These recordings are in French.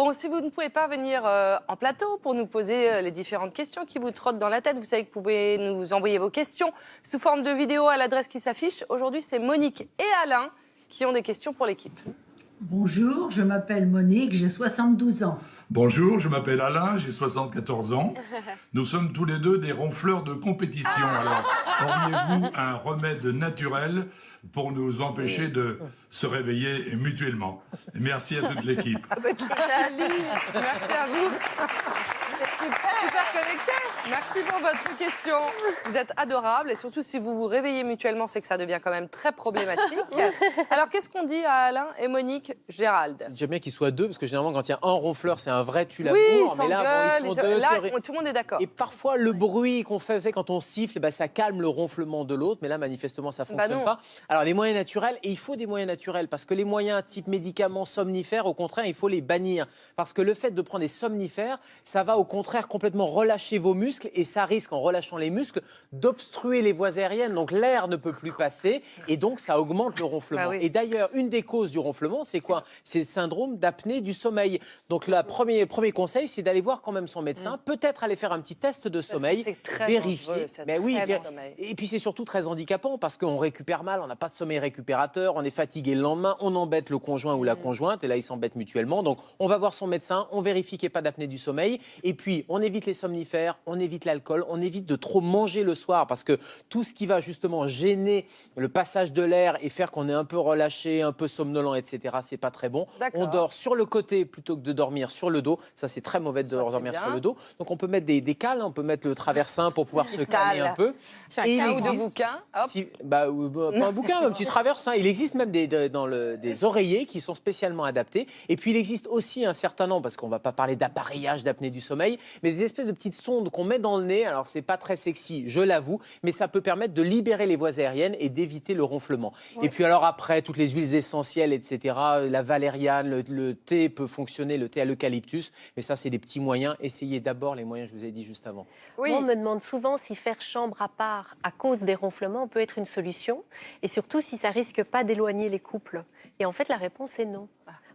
Bon, si vous ne pouvez pas venir en plateau pour nous poser les différentes questions qui vous trottent dans la tête, vous savez que vous pouvez nous envoyer vos questions sous forme de vidéo à l'adresse qui s'affiche. Aujourd'hui, c'est Monique et Alain qui ont des questions pour l'équipe. Bonjour, je m'appelle Monique, j'ai 72 ans. Bonjour, je m'appelle Alain, j'ai 74 ans. Nous sommes tous les deux des ronfleurs de compétition. Alors, auriez-vous un remède naturel pour nous empêcher de se réveiller mutuellement? Merci à toute l'équipe. Merci à vous. Super connecté. Merci pour votre question. Vous êtes adorables et surtout si vous vous réveillez mutuellement, c'est que ça devient quand même très problématique. Alors qu'est-ce qu'on dit à Alain et Monique? Gérald? J'aime bien qu'ils soient deux parce que généralement quand il y a un ronfleur, c'est un vrai tue-l'amour. Oui, ils mais là, s'engueulent, ils sont deux, là, tout le monde est d'accord. Et parfois le bruit qu'on fait, vous savez, quand on siffle, ça calme le ronflement de l'autre, mais là manifestement ça fonctionne pas. Alors les moyens naturels, et il faut des moyens naturels parce que les moyens type médicaments, somnifères, au contraire, il faut les bannir parce que le fait de prendre des somnifères, ça va au contraire complètement relâcher vos muscles et ça risque, en relâchant les muscles, d'obstruer les voies aériennes. Donc l'air ne peut plus passer et donc ça augmente le ronflement. Oui. Et d'ailleurs, une des causes du ronflement, c'est quoi? C'est le syndrome d'apnée du sommeil. Donc le premier conseil, c'est d'aller voir quand même son médecin, peut-être aller faire un petit test de sommeil, vérifier. Mais oui, et puis c'est surtout très handicapant parce qu'on récupère mal, on n'a pas de sommeil récupérateur, on est fatigué le lendemain, on embête le conjoint ou la conjointe et là ils s'embêtent mutuellement. Donc on va voir son médecin, on vérifie qu'il n'y ait pas d'apnée du sommeil et puis on évite les somnifères, on évite l'alcool, on évite de trop manger le soir parce que tout ce qui va justement gêner le passage de l'air et faire qu'on est un peu relâché, un peu somnolent, etc., c'est pas très bon. On dort sur le côté plutôt que de dormir sur le dos. Ça, c'est très mauvais de dormir sur le dos. Donc on peut mettre des cales, on peut mettre le traversin pour pouvoir se calmer un peu. Et il existe... ou de bouquins. Pas un bouquin, un petit traversin. Il existe même des oreillers qui sont spécialement adaptés. Et puis il existe aussi un certain nombre, parce qu'on ne va pas parler d'appareillage d'apnée du sommeil, mais des espèces de petites sondes qu'on met dans le nez. Alors c'est pas très sexy, je l'avoue, mais ça peut permettre de libérer les voies aériennes et d'éviter le ronflement. Et puis alors après, toutes les huiles essentielles, etc., la valériane, le thé peut fonctionner, le thé à l'eucalyptus, mais ça c'est des petits moyens. Essayez d'abord les moyens que je vous ai dit juste avant. Moi, on me demande souvent si faire chambre à part à cause des ronflements peut être une solution et surtout si ça risque pas d'éloigner les couples. Et en fait, la réponse est non.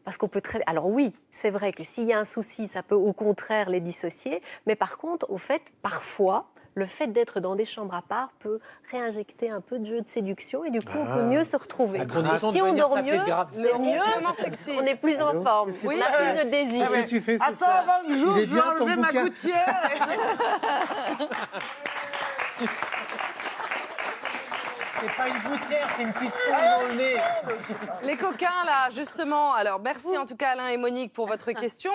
Parce qu'on peut Alors oui, c'est vrai que s'il y a un souci, ça peut au contraire les dissocier. Mais par contre, au fait, parfois, le fait d'être dans des chambres à part peut réinjecter un peu de jeu de séduction et du coup, on peut mieux se retrouver. Si on dort mieux, c'est mieux, on est plus en forme. On a plus de désir. Qu'est-ce que tu fais ce soir? Attends, avant que j'ouvre, je vais enlever ma bouquin. gouttière. C'est pas une gouttière, c'est une petite sonde dans le nez. Les coquins, là, justement. Alors, merci en tout cas, Alain et Monique, pour votre question.